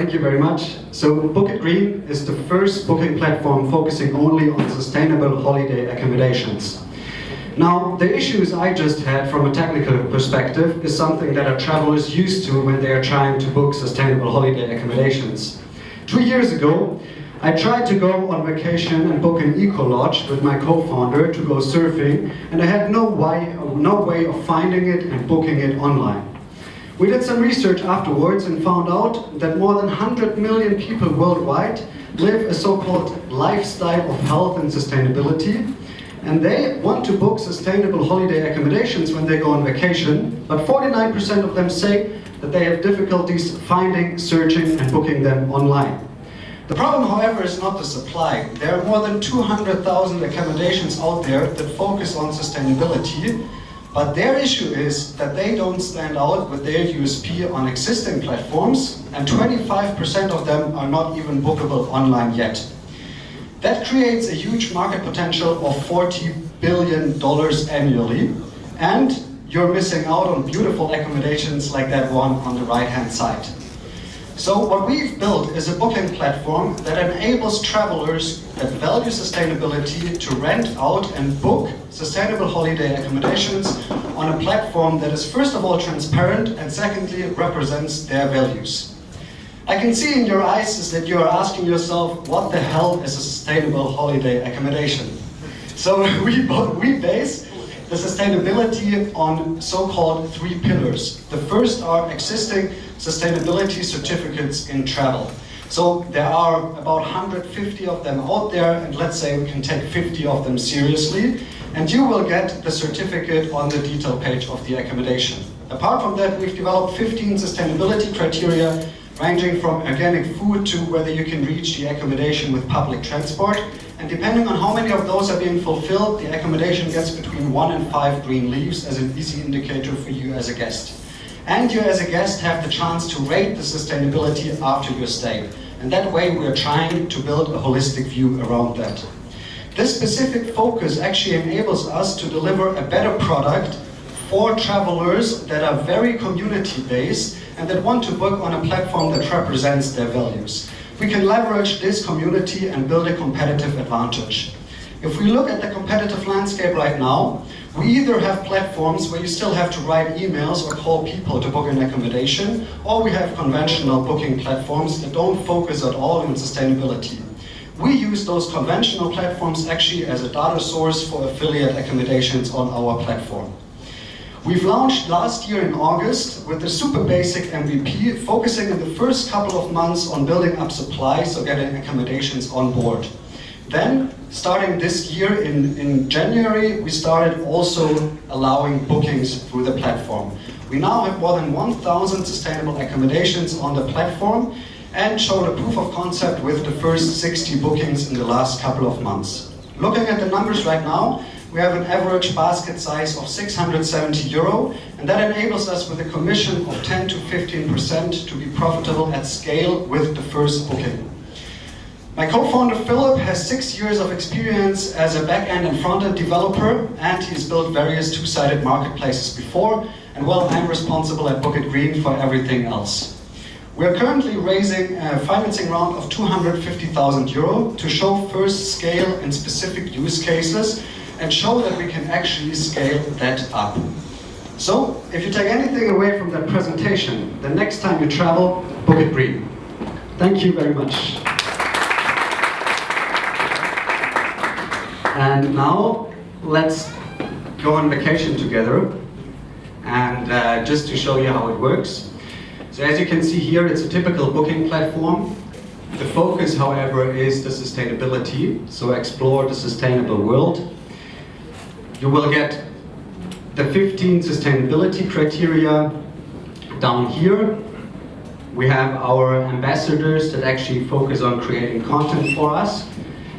Thank you very much. So Bookitgreen is the first booking platform focusing only on sustainable holiday accommodations. Now, the issues I just had from a technical perspective is something that our travelers used to when they are trying to book sustainable holiday accommodations. 2 years ago, I tried to go on vacation and book an eco-lodge with my co-founder to go surfing, and I had no way of finding it and booking it online. We did some research afterwards and found out that more than 100 million people worldwide live a so-called lifestyle of health and sustainability, and they want to book sustainable holiday accommodations when they go on vacation, but 49% of them say that they have difficulties finding, searching, and booking them online. The problem, however, is not the supply. There are more than 200,000 accommodations out there that focus on sustainability, but their issue is that they don't stand out with their USP on existing platforms, and 25% of them are not even bookable online yet. That creates a huge market potential of $40 billion annually, and you're missing out on beautiful accommodations like that one on the right-hand side. So what we've built is a booking platform that enables travelers that value sustainability to rent out and book sustainable holiday accommodations on a platform that is first of all transparent and secondly represents their values. I can see in your eyes is that you are asking yourself, what the hell is a sustainable holiday accommodation? So we base the sustainability on so-called 3 pillars. The first are existing sustainability certificates in travel. So there are about 150 of them out there, and let's say we can take 50 of them seriously, and you will get the certificate on the detail page of the accommodation. Apart from that, we've developed 15 sustainability criteria ranging from organic food to whether you can reach the accommodation with public transport. And depending on how many of those are being fulfilled, the accommodation gets between 1 and 5 green leaves as an easy indicator for you as a guest. And you as a guest have the chance to rate the sustainability after your stay. And that way we are trying to build a holistic view around that. This specific focus actually enables us to deliver a better product for travelers that are very community-based and that want to book on a platform that represents their values. We can leverage this community and build a competitive advantage. If we look at the competitive landscape right now, we either have platforms where you still have to write emails or call people to book an accommodation, or we have conventional booking platforms that don't focus at all on sustainability. We use those conventional platforms actually as a data source for affiliate accommodations on our platform. We've launched last year in August with a super basic MVP, focusing in the first couple of months on building up supply, so getting accommodations on board. Then, starting this year in January, we started also allowing bookings through the platform. We now have more than 1,000 sustainable accommodations on the platform and showed a proof of concept with the first 60 bookings in the last couple of months. Looking at the numbers right now, we have an average basket size of €670, and that enables us with a commission of 10 to 15% to be profitable at scale with the first booking. My co-founder Philip has 6 years of experience as a back-end and front-end developer, and he's built various two-sided marketplaces before, and well, I'm responsible at Bookitgreen for everything else. We're currently raising a financing round of €250,000 to show first scale in specific use cases and show that we can actually scale that up. So, if you take anything away from that presentation, the next time you travel, Bookitgreen. Thank you very much. And now, let's go on vacation together, and just to show you how it works. So as you can see here, it's a typical booking platform. The focus, however, is the sustainability, so explore the sustainable world. You will get the 15 sustainability criteria down here. We have our ambassadors that actually focus on creating content for us.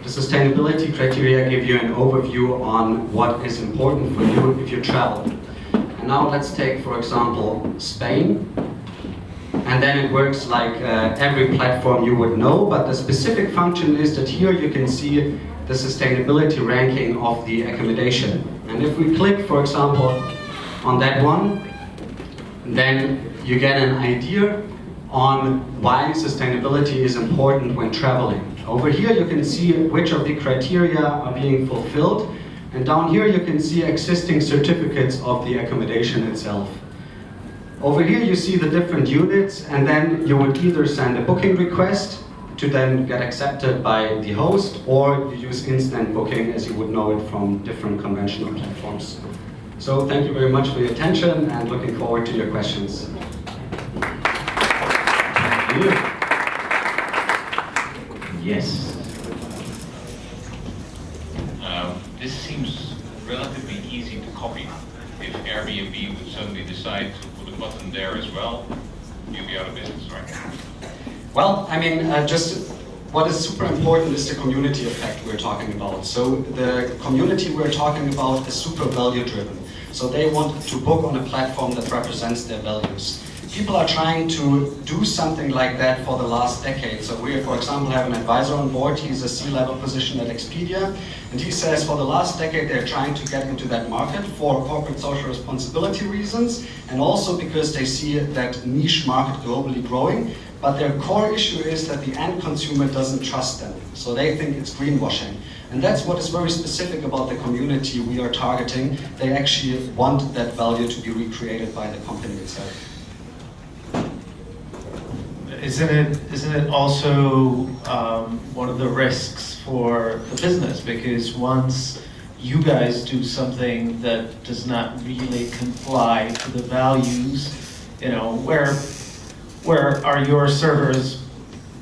The sustainability criteria give you an overview on what is important for you if you travel. And now let's take, for example, Spain. And then it works like every platform you would know, but the specific function is that here you can see the sustainability ranking of the accommodation. And if we click, for example, on that one, then you get an idea on why sustainability is important when traveling. Over here you can see which of the criteria are being fulfilled, and down here you can see existing certificates of the accommodation itself. Over here you see the different units, and then you would either send a booking request to then get accepted by the host, or you use instant booking as you would know it from different conventional platforms. So thank you very much for your attention and looking forward to your questions. Yes. This seems relatively easy to copy. If Airbnb would suddenly decide to put a button there as well, you'd be out of business, right? Well, I mean, just what is super important is the community effect we're talking about. So the community we're talking about is super value driven. So they want to book on a platform that represents their values. People are trying to do something like that for the last decade. So we, for example, have an advisor on board. He's a C-level position at Expedia. And he says for the last decade, they're trying to get into that market for corporate social responsibility reasons, and also because they see that niche market globally growing. But their core issue is that the end consumer doesn't trust them. So they think it's greenwashing. And that's what is very specific about the community we are targeting. They actually want that value to be recreated by the company itself. Isn't it also one of the risks for the business? Because once you guys do something that does not really comply to the values, you know, where are your servers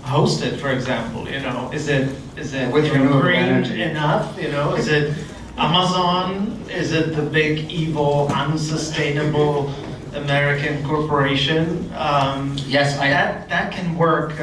hosted, for example? You know, is it green enough? You know, is it Amazon? Is it the big evil unsustainable American corporation? Yes, that can work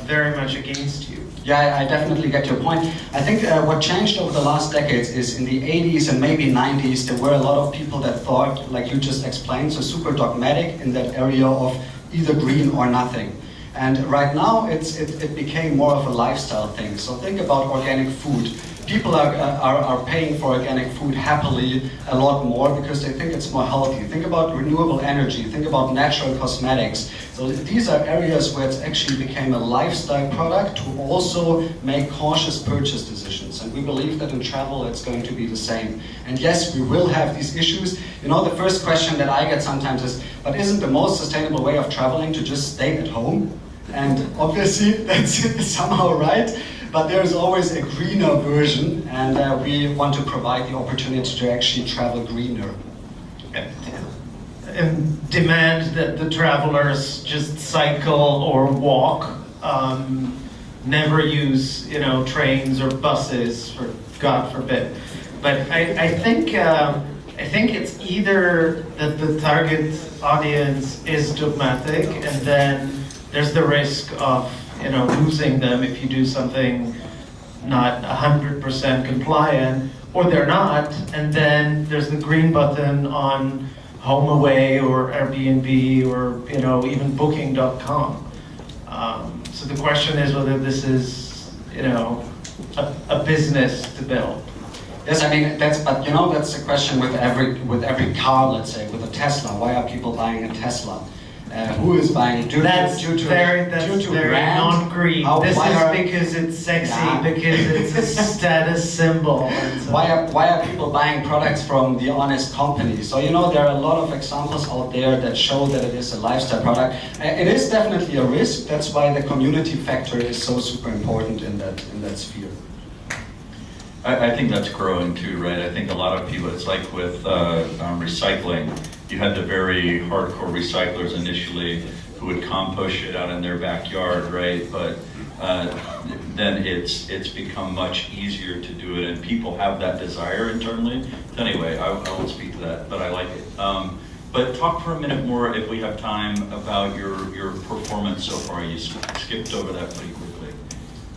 very much against you. Yeah, I definitely get your point. I think what changed over the last decades is in the 80s and maybe 90s, there were a lot of people that thought, like you just explained, so super dogmatic in that area of either green or nothing. And right now, it became more of a lifestyle thing. So think about organic food. People are paying for organic food happily a lot more because they think it's more healthy. Think about renewable energy, think about natural cosmetics. So these are areas where it's actually became a lifestyle product to also make cautious purchase decisions. And we believe that in travel it's going to be the same. And yes, we will have these issues. You know, the first question that I get sometimes is, but isn't the most sustainable way of traveling to just stay at home? And obviously that's somehow right. But there's always a greener version, and we want to provide the opportunity to actually travel greener. And demand that the travelers just cycle or walk, never use, you know, trains or buses, for God forbid. But I think it's either that the target audience is dogmatic, and then there's the risk of, you know, losing them if you do something not 100% compliant, or they're not, and then there's the green button on HomeAway or Airbnb or, you know, even Booking.com. So the question is whether this is, you know, a business to build. Yes, I mean that's the question with every car, let's say, with a Tesla. Why are people buying a Tesla? Who is buying That's very non-green. This is because it's sexy, yeah. Because it's a status symbol. So. Why are people buying products from the honest company? So, you know, there are a lot of examples out there that show that it is a lifestyle product. It is definitely a risk. That's why the community factor is so super important in that sphere. I think that's growing too, right? I think a lot of people, it's like with recycling. You had the very hardcore recyclers initially who would compost shit out in their backyard, right? But then it's become much easier to do it, and people have that desire internally. Anyway, I won't speak to that, but I like it. But talk for a minute more, if we have time, about your performance so far. You skipped over that pretty quickly.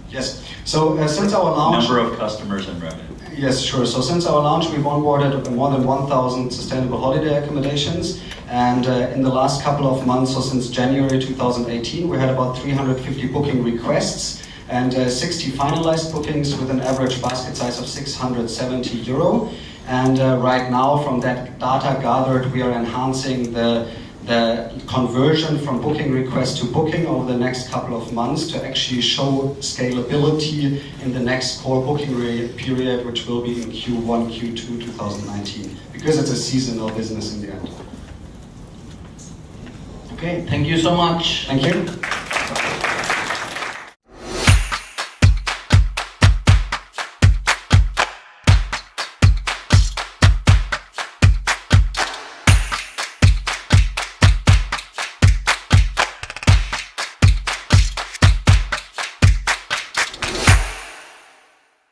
Yes. So since our launch, number of customers and revenue. Yes, sure. So since our launch, we've onboarded more than 1,000 sustainable holiday accommodations, and in the last couple of months, so since January 2018, we had about 350 booking requests and 60 finalized bookings with an average basket size of 670 euro. And right now, from that data gathered, we are enhancing the the conversion from booking request to booking over the next couple of months to actually show scalability in the next core booking period, which will be in Q1, Q2 2019, because it's a seasonal business in the end. Okay, thank you so much. Thank you.